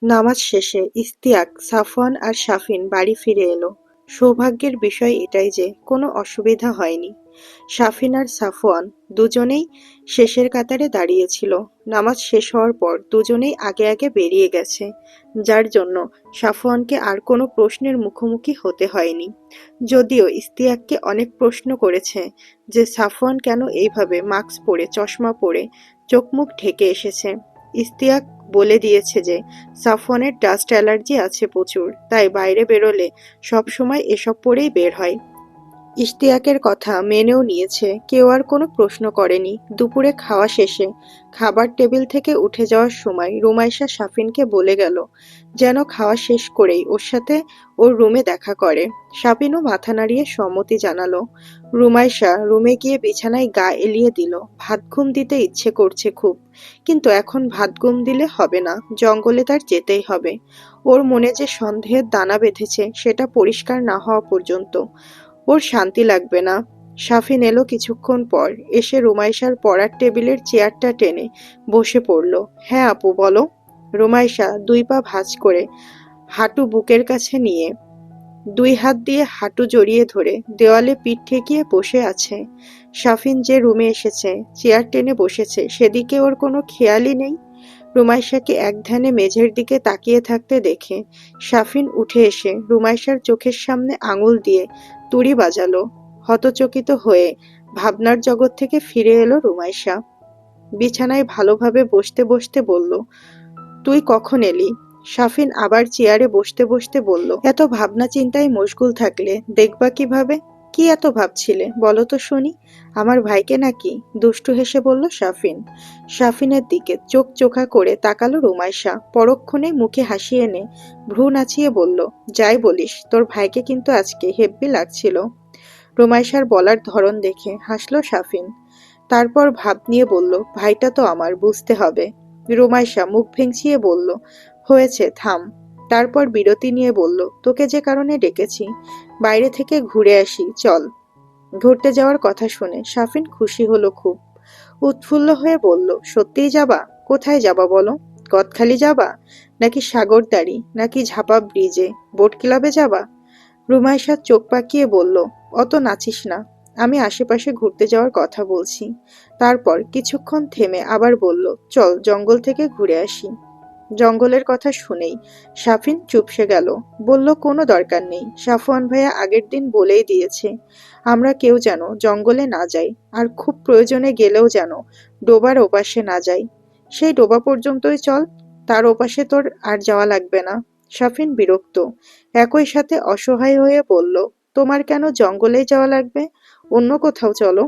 নামাজ শেষে ইশতিয়াক, সাফওয়ান আর শাফিন বাড়ি ফিরে এলো। সৌভাগ্যের বিষয় এটাই যে কোনো অসুবিধা হয়নি। শাফিন আর সাফওয়ান দুজনেই শেষের কাতারে দাঁড়িয়েছিল। নামাজ শেষ হওয়ার পর দুজনেই আগে আগে বেরিয়ে গেছে, যার জন্য সাফওয়ানকে আর কোনো প্রশ্নের মুখোমুখি হতে হয়নি। যদিও ইশতিয়াককে অনেক প্রশ্ন করেছে যে সাফওয়ান কেন এইভাবে মাস্ক পরে, চশমা পরে, চোখ মুখ ঢেকে এসেছে। ইশতিয়াক বলে দিয়েছে যে সাফওয়ানের ডাস্ট অ্যালার্জি আছে প্রচুর, তাই বাইরে বেরোলে সবসময় এসব পরেই বের হয়। ইশতিয়াকের কথা মেনেও নিয়েছে, কেউ আর কোনো প্রশ্ন করেনি। দুপুরে খাওয়া শেষে খাবার টেবিল থেকে উঠে যাওয়ার সময় রুমাইশা শাফিনকে বলে গেল যেন খাওয়া শেষ করেই ওর সাথে ওর রুমে দেখা করে। শাফিনও মাথা নাড়িয়ে সম্মতি জানালো। রুমাইশা রুমে গিয়ে বিছানায় গা এলিয়ে দিল। ভাত ঘুম দিতে ইচ্ছে করছে খুব, কিন্তু এখন ভাত ঘুম দিলে হবে না, জঙ্গলে তার যেতেই হবে। ওর মনে যে সন্দেহের দানা বেঁধেছে সেটা পরিষ্কার না হওয়া পর্যন্ত ওর শান্তি লাগবে না। শাফিন এলো কিছুক্ষণ পর, এসে রুমাইশার পড়ার টেবিলের চেয়ারটা টেনে বসে পড়ল। হ্যাঁ আপু বলো। রুমাইশা দুই পা ভাঁজ করে হাঁটু বুকের কাছে নিয়ে দুই হাত দিয়ে হাঁটু জড়িয়ে ধরে দেওয়ালে পিঠ ঠেকিয়ে বসে আছে। শাফিন যে রুমে এসেছে, চেয়ার টেনে বসেছে, সেদিকে ওর কোনো খেয়ালই নেই। রুমাইশাকে এক ধ্যানে মেঝের দিকে তাকিয়ে থাকতে দেখে শাফিন উঠে এসে রুমাইশার চোখের সামনে আঙুল দিয়ে তুড়ি বাজালো। হতচকিত হয়ে ভাবনার জগৎ থেকে ফিরে এলো রুমাইশা। বিছানায় ভালোভাবে বসতে বসতে বলল, তুই কখন এলি? শাফিন আবার চেয়ারে বসতে বসতে বলল, এত ভাবনা চিন্তায় মশগুল থাকলে দেখবা কিভাবে? কি এত ভাবছিলে বলো তো শুনি? আমার ভাইকে নাকি? দুষ্টু হেসে বলল শাফিন। শাফিনের দিকে চোখ চোখা করে তাকালো রুমাইশা, পরক্ষণে মুখে হাসি এনে ভ্রু নাচিয়ে বলল, যাই বলিস, তোর ভাইকে কিন্তু আজকে হেব্বি লাগছিল। রুমাইশার বলার ধরন দেখে হাসলো শাফিন। তারপর ভাব নিয়ে বলল, ভাইটা তো আমার, বুঝতে হবে। রুমাইশা মুখ ভেঙচিয়ে বলল, হয়েছে থাম। তারপর বিরতি নিয়ে বলল, তোকে যে কারণে ডেকেছি, বাইরে থেকে ঘুরে আসি চল। ঘুরতে যাওয়ার কথা শুনে শাফিন খুশি হলো খুব। উৎফুল্ল হয়ে বলল, সত্যিই যাবা? কোথায় যাবা বলো? গদখালি যাবা, নাকি সাগরদাড়ি, নাকি ঝাপা ব্রিজে, বোট ক্লাবে যাবা? রুমাইশা চোখ পাকিয়ে বলল, অত নাচিস না, আমি আশেপাশে ঘুরতে যাওয়ার কথা বলছি। তারপর কিছুক্ষণ থেমে আবার বলল, চল জঙ্গল থেকে ঘুরে আসি। জঙ্গলের কথা শুনেই শাফিন চুপসে গেল। বলল, কোনো দরকার নেই, সাফওয়ান ভাইয়া আগের দিন বলেই দিয়েছে আমরা কেউ যেন জঙ্গলে না যাই, আর খুব প্রয়োজনে গেলেও যেন ডোবার ওপাশে না যাই। সেই ডোবা পর্যন্তই চল, তার ওপাশে তোর আর যাওয়া লাগবে না। শাফিন বিরক্ত, একই সাথে অসহায় হয়ে বলল, তোমার কেন জঙ্গলেই যাওয়া লাগবে? অন্য কোথাও চলো।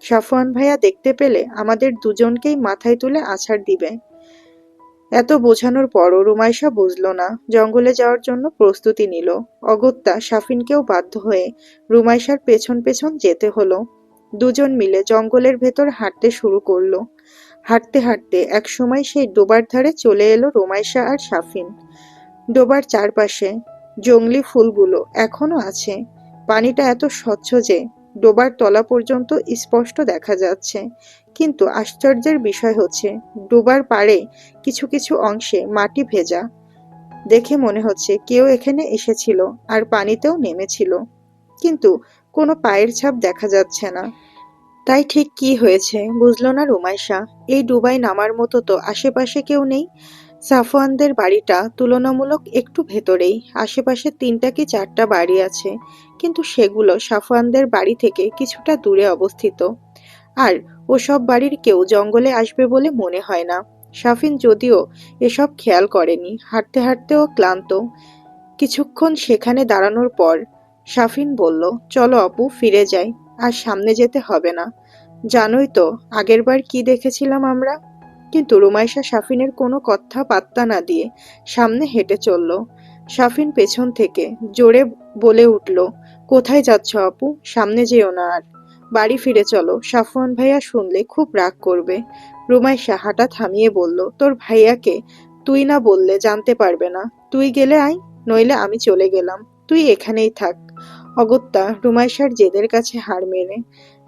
সাফওয়ান ভাইয়া দেখতে পেলে আমাদের দুজনকেই মাথায় তুলে আছাড় দিবে। এত বোঝানোর পরও রুমাইশা বুঝল না, জঙ্গলে যাওয়ার জন্য প্রস্তুতি নিল। অগত্যা শাফিনকেও বাধ্য হয়ে রুমাইশার পেছন পেছন যেতে হলো। দুজন মিলে জঙ্গলের ভেতর হাঁটতে শুরু করলো। হাঁটতে হাঁটতে একসময় সেই ডোবার ধারে চলে এলো রুমাইশা আর শাফিন। ডোবার চারপাশে জংলি ফুলগুলো এখনো আছে। পানিটা এত স্বচ্ছ যে ডোবার তলা পর্যন্ত স্পষ্ট দেখা যাচ্ছে। কিন্তু আশ্চর্যের বিষয় হচ্ছে, ডোবার পাড়ে কিছু কিছু অংশে মাটি ভেজা। দেখে মনে হচ্ছে কেউ এখানে এসেছিল আর পানিতেও নেমেছিল, কিন্তু কোনো পায়ের ছাপ দেখা যাচ্ছে না। তাই ঠিক কি হয়েছে বুঝলো না রুমাইশা। এই ডুবাই নামার মতো তো আশেপাশে কেউ নেই। সাফওয়ানদের বাড়িটা তুলনামূলক একটু ভেতরেই, আশেপাশে 3টা কি 4টা বাড়ি আছে, কিন্তু সেগুলো সাফওয়ানদের বাড়ি থেকে কিছুটা দূরে অবস্থিত। আর ওসব বাড়ির কেউ জঙ্গলে আসবে বলে মনে হয় না। শাফিন যদিও এসব খেয়াল করেনি, হাঁটতে হাঁটতেও ক্লান্ত। কিছুক্ষণ সেখানে দাঁড়ানোর পর শাফিন বলল, চলো আপু ফিরে যাই, আর সামনে যেতে হবে না। জানোই তো আগেরবার কি দেখেছিলাম আমরা। কিন্তু রুমাইশা শাফিনের কোনো কথা পাত্তা না দিয়ে সামনে হেঁটে চলল। শাফিন পেছন থেকে জোরে বলে উঠল, কোথায় যাচ্ছ আপু? সামনে যেও না আর, বাড়ি ফিরে চলো, সাফওয়ান ভাইয়া শুনলে খুব রাগ করবে। রুমাইশা হাঁটা থামিয়ে বলল, তোর ভাইয়াকে তুই না বললে জানতে পারবে না। তুই গেলে আয়, নইলে আমি চলে গেলাম, তুই এখানেই থাক। অগত্যা রুমাইশার জেদের কাছে হার মেনে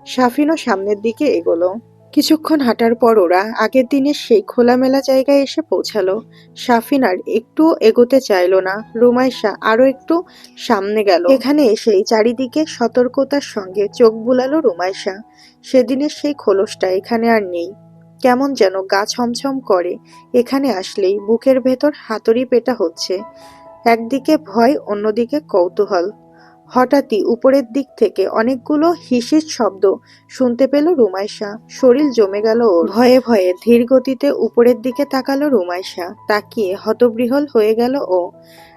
শাফিনও সামনের দিকে এগোলো। কিছুক্ষণ হাঁটার পর ওরা আগের দিনের সেই খোলামেলা জায়গায় এসে পৌঁছালো। সাফিন আর একটু এগোতে চাইলো না। রুমাইশা আরো একটু সামনে গেল। এখানে এসেই চারিদিকে সতর্কতার সঙ্গে চোখ বুলালো রুমাইশা। সেদিনের সেই খোলসটা এখানে আর নেই। কেমন যেন গা ছমছম করে এখানে আসলেই। বুকের ভেতর হাতুড়ি পেটা হচ্ছে। একদিকে ভয়, অন্যদিকে কৌতূহল। হঠাৎই উপরের দিক থেকে অনেকগুলো হিসিস শব্দ শুনতে পেল রুমাইশা। শরীর জমে গেল ওর। ভয়ে ভয়ে ধীর গতিতে উপরের দিকে তাকালো রুমাইশা। তাকিয়ে হতবিহ্বল হয়ে গেল ও।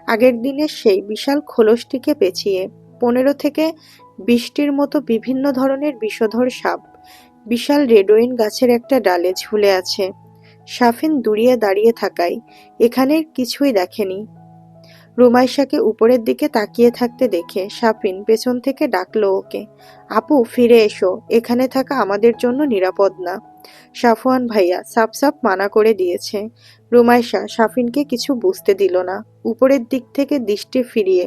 আগের দিনের সেই বিশাল খোলসটিকে পেঁচিয়ে 15 থেকে 20টির মতো বিভিন্ন ধরনের বিষধর সাপ বিশাল রেডওয়েন গাছের একটা ডালে ঝুলে আছে। সাফিন দূরিয়ে দাঁড়িয়ে থাকায় এখানের কিছুই দেখেনি। রুমাইশাকে উপরের দিকে তাকিয়ে থাকতে দেখে সাফিন পেছন থেকে ডাকলো ওকে। আপু, ফিরে এসো, এখানে থাকা আমাদের জন্য নিরাপদ না। সাফওয়ান ভাইয়া সাফ সাফ মানা করে দিয়েছে। রুমাইশা সাফিনকে কিছু বুঝতে দিল না। উপরের দিক থেকে দৃষ্টি ফিরিয়ে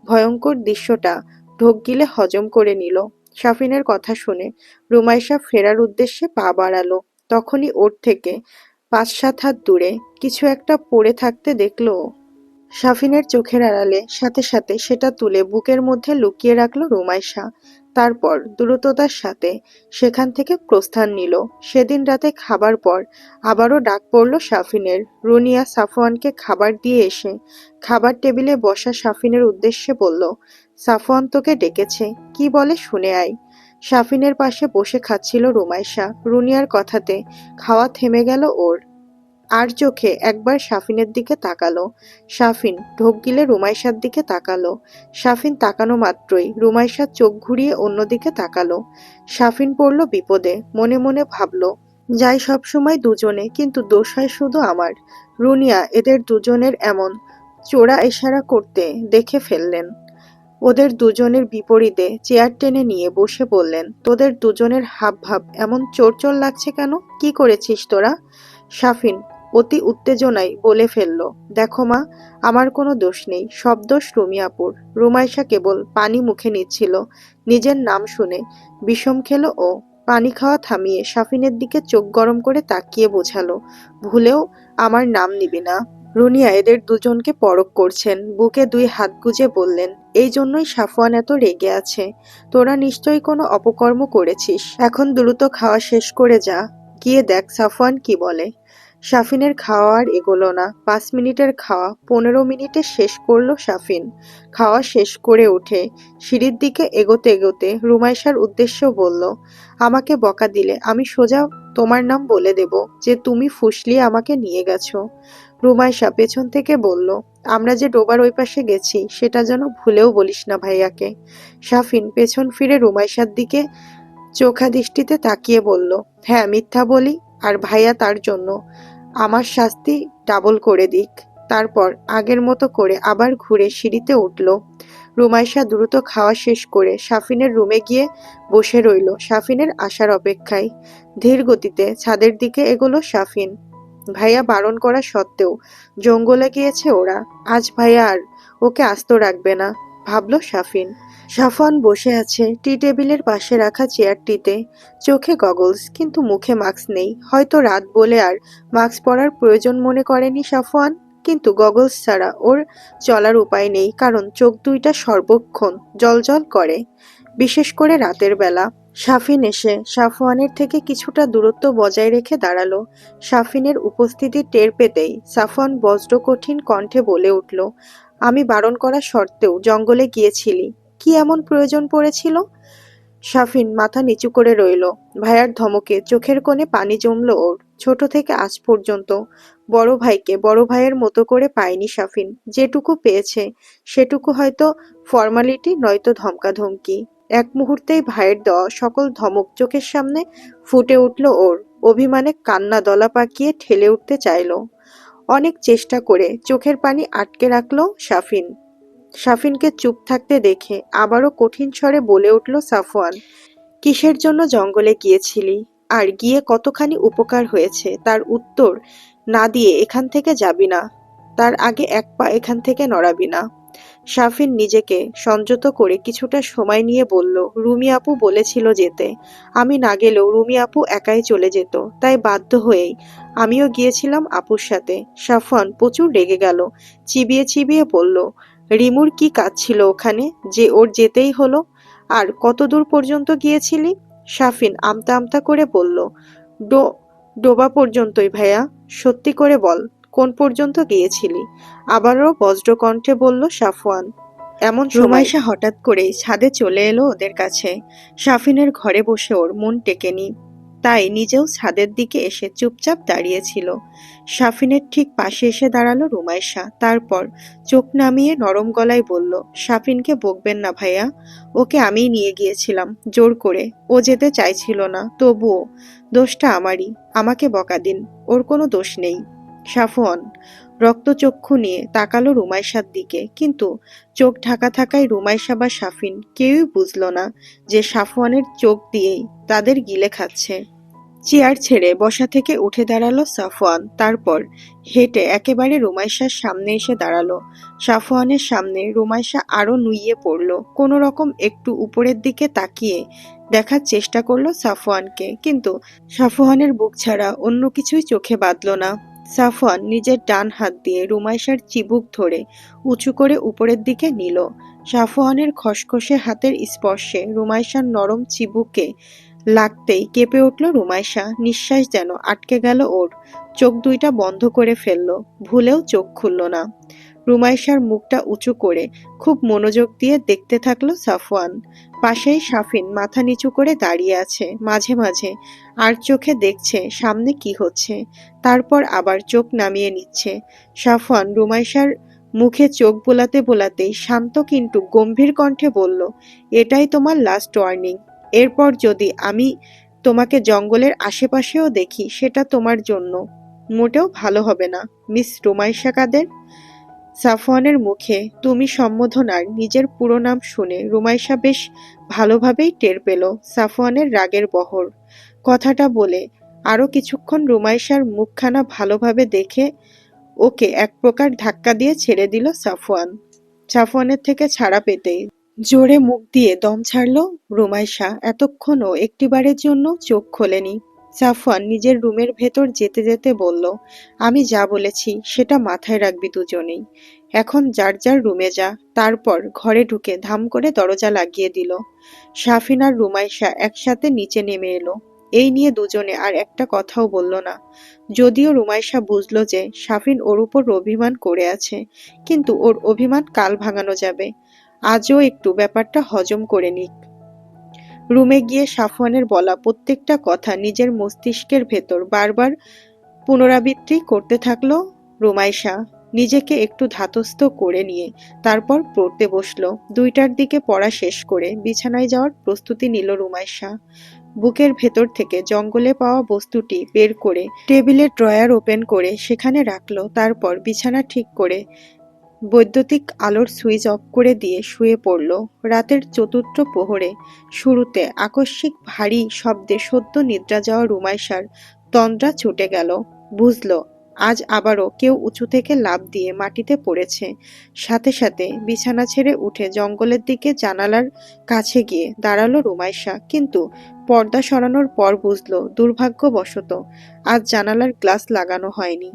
ভয়ঙ্কর দৃশ্যটা ঢোক গিলে হজম করে নিল। সাফিনের কথা শুনে রুমাইশা ফেরার উদ্দেশ্যে পা বাড়ালো। তখনই ওর থেকে 5-7 হাত দূরে কিছু একটা পড়ে থাকতে দেখলো ও। সাফিনের চোখের আড়ালে সাথে সাথে সেটা তুলে বুকের মধ্যে লুকিয়ে রাখলো রুমাইশা। তারপর দ্রুততার সাথে সেখান থেকে প্রস্থান নিল। সেদিন রাতে খাবার পর আবারও ডাক পড়ল সাফিনের। রুনিয়া সাফওয়ানকে খাবার দিয়ে এসে খাবার টেবিলে বসা সাফিনের উদ্দেশ্যে বলল, সাফওয়ান তোকে ডেকেছে, কি বলে শুনে আয়। সাফিনের পাশে বসে খাচ্ছিল রুমাইশা। রুনিয়ার কথাতে খাওয়া থেমে গেল ওর। আর চোখে একবার সাফিনের দিকে তাকালো। সাফিন ঢোক গিলে রুমাইশার দিকে তাকালো। সাফিন তাকানো মাত্রই রুমাইশা চোখ ঘুরিয়ে অন্যদিকে তাকালো। সাফিন পড়ল বিপদে। মনে মনে ভাবলো, যাই সবসময় দুজনে, কিন্তু দোষ হয় শুধু আমার। রুনিয়া এদের দুজনের এমন চোরা ইশারা করতে দেখে ফেললেন। ওদের দুজনের বিপরীতে চেয়ার টেনে নিয়ে বসে বললেন, তোদের দুজনের হাব ভাব এমন চোর লাগছে কেন? কি করেছিস তোরা? সাফিন অতি উত্তেজনায় বলে ফেলল, দেখো মা, আমার কোনো দোষ নেই, সব দোষ রুমিয়াপুর। রুমাইশা কেবল পানি মুখে নিচ্ছিল। নিজের নাম শুনে বিষম খেলো ও। পানি খাওয়া থামিয়ে সাফিনের দিকে চোখ গরম করে তাকিয়ে বোঝালো, ভুলেও আমার নাম নিবি না। রুনিয়া এদের দুজনকে পরখ করছেন। বুকে 2 হাত গুজে বললেন, এই জন্যই সাফওয়ান এত রেগে আছে। তোরা নিশ্চয়ই কোনো অপকর্ম করেছিস। এখন দ্রুত খাওয়া শেষ করে যা, গিয়ে দেখ সাফওয়ান কি বলে। সাফিনের খাওয়া আর এগোলো না। 5 মিনিটের খাওয়া 15 মিনিটে শেষ করলো সাফিন। খাওয়া শেষ করে উঠে সিঁড়ির দিকে এগোতে এগোতে রুমাইশার উদ্দেশ্যে বলল, আমাকে বকা দিলে আমি সোজা তোমার নাম বলে দেব যে তুমি ফুসলিয়ে আমাকে নিয়ে গেছো। রুমাইশা পেছন থেকে বলল, আমরা যে ডোবার ওই পাশে গেছি সেটা যেন ভুলেও বলিস না ভাইয়াকে। সাফিন পেছন ফিরে রুমাইশার দিকে চোখা দৃষ্টিতে তাকিয়ে বলল, হ্যাঁ মিথ্যা বলি, আর ভাইয়া তার জন্য আমার শাস্তি ডাবল করে দিক। তারপর আগের মতো করে আবার ঘুরে সিঁড়িতে উঠল। রুমাইশা দ্রুত খাওয়া শেষ করে সাফিনের রুমে গিয়ে বসে রইল সাফিনের আসার অপেক্ষায়। ধীর গতিতে ছাদের দিকে এগোলো সাফিন। ভাইয়া বারণ করা সত্ত্বেও জঙ্গলে গিয়েছে ওরা। আজ ভাইয়া আর ওকে আস্ত রাখবে না, ভাবলো সাফিন। সাফওয়ান বসে আছে টি টেবিলের পাশে রাখা চেয়ারটিতে। চোখে গগলস, কিন্তু মুখে মাস্ক নেই। হয়তো রাত বলে আর মাস্ক পরার প্রয়োজন মনে করেনি সাফওয়ান। কিন্তু গগলস ছাড়া ওর চলার উপায় নেই, কারণ চোখ দুইটা সর্বক্ষণ জ্বলজ্বল করে, বিশেষ করে রাতের বেলা। সাফিন এসে সাফওয়ানের থেকে কিছুটা দূরত্ব বজায় রেখে দাঁড়ালো। সাফিনের উপস্থিতি টের পেতেই সাফওয়ান বজ্র কঠিন কণ্ঠে বলে উঠল, আমি বারণ করা সত্ত্বেও জঙ্গলে গিয়েছিলি, কি এমন প্রয়োজন পড়েছিল? সাফিন মাথা নিচু করে রইল। ভাইয়ার ধমকে চোখের কোণে পানি জমল ওর। ছোট থেকে আজ পর্যন্ত বড় ভাইকে বড় ভাইয়ের মতো করে পায়নি সাফিন। যেটুকু পেয়েছে সেটুকু হয়তো ফর্মালিটি, নয়তো ধমকাধমকি। এক মুহূর্তেই ভাইয়ের দেওয়া সকল ধমক চোখের সামনে ফুটে উঠল ওর। অভিমানে কান্না দলা পাকিয়ে ঠেলে উঠতে চাইল। অনেক চেষ্টা করে চোখের পানি আটকে রাখল সাফিন। সাফিনকে চুপ থাকতে দেখে আবারও কঠিন স্বরে বলে উঠল সাফওয়ান, কিসের জন্য জঙ্গলে গিয়েছিলি? আর গিয়ে কতখানি উপকার হয়েছে তার উত্তর না দিয়ে এখান থেকে যাবি না। তার আগে এক পা এখান থেকে নড়াবি না। শাফিন নিজেকে সংযত করে কিছুটা সময় নিয়ে বলল, রুমি আপু বলেছিল যেতে। আমি না গেলেও রুমি আপু একাই চলে যেত, তাই বাধ্য হয়েই আমিও গিয়েছিলাম আপুর সাথে। সাফওয়ান প্রচুর রেগে গেল, চিবিয়ে চিবিয়ে বলল, রিমুর কি কাজ ছিল ওখানে যে ওর যেতেই হলো? আর কত দূর পর্যন্ত গিয়েছিলি? শাফিন আমতা আমতা করে বলল, ডো ডোবা পর্যন্তই ভাইয়া। সত্যি করে বল, কোন পর্যন্ত গিয়েছিলি? আবারও বজ্রকণ্ঠে বলল সাফওয়ান। এমন রুমাইশা হঠাৎ করেই ছাদে চলে এলো ওদের কাছে। শাফিনের ঘরে বসে ওর মন টেকেনি, তাই নিজেও ছাদের দিকে এসে চুপচাপ দাঁড়িয়েছিল। শাফিনের ঠিক পাশে এসে দাঁড়ালো রুমাইশা, তারপর চোখ নামিয়ে নরম গলায় বলল, শাফিনকে বকবেন না ভাইয়া, ওকে আমিই নিয়ে গিয়েছিলাম জোর করে। ও যেতে চাইছিল না, তবুও দোষটা আমারই। আমাকে বকা দিন, ওর কোনো দোষ নেই। সাফওয়ান রক্তচক্ষু নিয়ে তাকালো রুমাইশার দিকে, কিন্তু চোখ ঢাকা থাকায় রুমাইশা বা শাফিন কেউই বুঝল না যে সাফওয়ানের চোখ দিয়েই তাদের গিলে খাচ্ছে। চেয়ার ছেড়ে বসা থেকে উঠে দাঁড়ালো সাফওয়ান, তারপর হেঁটে একেবারে রুমাইশার সামনে এসে দাঁড়ালো। সাফওয়ানের সামনে রুমাইশা আরো নুইয়ে পড়ল। কোনো রকম একটু উপরের দিকে তাকিয়ে দেখার চেষ্টা করলো সাফওয়ানকে, কিন্তু সাফওয়ানের বুক ছাড়া অন্য কিছুই চোখে বাঁধল না। সাফওয়ান নিজের ডান হাত দিয়ে রুমাইশার চিবুক ধরে উঁচু করে উপরের দিকে নিল। সাফওয়ানের খসখসে হাতের স্পর্শে রুমাইশার নরম চিবুকে লাগতেই কেঁপে উঠল রুমাইশা, নিঃশ্বাস যেন আটকে গেল ওর। চোখ দুইটা বন্ধ করে ফেলল, ভুলেও চোখ খুলল না। রুমাইশার মুখটা উঁচু করে খুব মনোযোগ দিয়ে দেখতে থাকলো সাফওয়ান। পাশেই শাফিন মাথা নিচু করে দাঁড়িয়ে আছে, মাঝে মাঝে আর চোখে দেখছে সামনে কি হচ্ছে, তারপর আবার চোখ নামিয়ে নিচ্ছে। সাফওয়ান রুমাইশার মুখে চোখ বোলাতে বোলাতেই শান্ত কিন্তু গম্ভীর কণ্ঠে বলল, এটাই তোমার লাস্ট ওয়ার্নিং। এরপর যদি আমি তোমাকে জঙ্গলের আশেপাশেও দেখি, সেটা তোমার জন্য মোটেও ভালো হবে না, মিস রুমাইশা কাদের। সাফওয়ানের মুখে তুমি সম্বোধন আর নিজের পুরো নাম শুনে রুমাইশা বেশ ভালোভাবেই টের পেল সাফওয়ানের রাগের বহর। কথাটা বলে আরো কিছুক্ষণ রুমাইশার মুখখানা ভালোভাবে দেখে ওকে এক প্রকার ধাক্কা দিয়ে ছেড়ে দিল সাফওয়ান। সাফওয়ানের থেকে ছাড়া পেতেই জোরে মুখ দিয়ে দম ছাড়ল রুমাইশা। এতক্ষণও একটিবারের জন্য চোখ খোলেনি। সাফওয়ান নিজের রুমের ভেতর যেতে যেতে বলল, আমি যা বলেছি সেটা মাথায় রাখবি দুজনেই। এখন যার যার রুমে যা। তারপর ঘরে ঢুকে ধাম করে দরজা লাগিয়ে দিল। শাফিন আর রুমাইশা একসাথে নিচে নেমে এলো। এই নিয়ে দুজনে আর একটা কথাও বলল না। যদিও রুমাইশা বুঝল যে শাফিন ওর উপর অভিমান করে আছে, কিন্তু ওর অভিমান কাল ভাঙানো যাবে। আজও একটু ব্যাপারটা হজম করে নিক। রুমে গিয়ে সাফওয়ানের বলা প্রত্যেকটা কথা নিজের মস্তিষ্কের ভেতর বারবার পুনরাবৃত্তি করতে থাকলো রুমাইশা। নিজেকে একটু ধাতস্থ করে নিয়ে তারপর পড়তে বসলো। 2টার দিকে পড়া শেষ করে বিছানায় যাওয়ার প্রস্তুতি নিল রুমাইশা। বুকের ভেতর থেকে জঙ্গলে পাওয়া বস্তুটি বের করে টেবিলের ড্রয়ার ওপেন করে সেখানে রাখলো। তারপর বিছানা ঠিক করে বৈদ্যুতিক আলোর সুইচ অফ করে দিয়ে শুয়ে পড়ল। রাতের চতুর্থ প্রহরে শুরুতে আকস্মিক ভারী শব্দে সদ্য নিদ্রা যাওয়া রুমাইশার তন্দ্রা ছুটে গেল। বুঝল আজ আবারও কেউ উঁচু থেকে লাফ দিয়ে মাটিতে পড়েছে। সাথে সাথে বিছানা ছেড়ে উঠে জঙ্গলের দিকে জানালার কাছে গিয়ে দাঁড়ালো রুমাইশা, কিন্তু পর্দা সরানোর পর বুঝল দুর্ভাগ্যবশত আজ জানালার গ্লাস লাগানো হয়নি।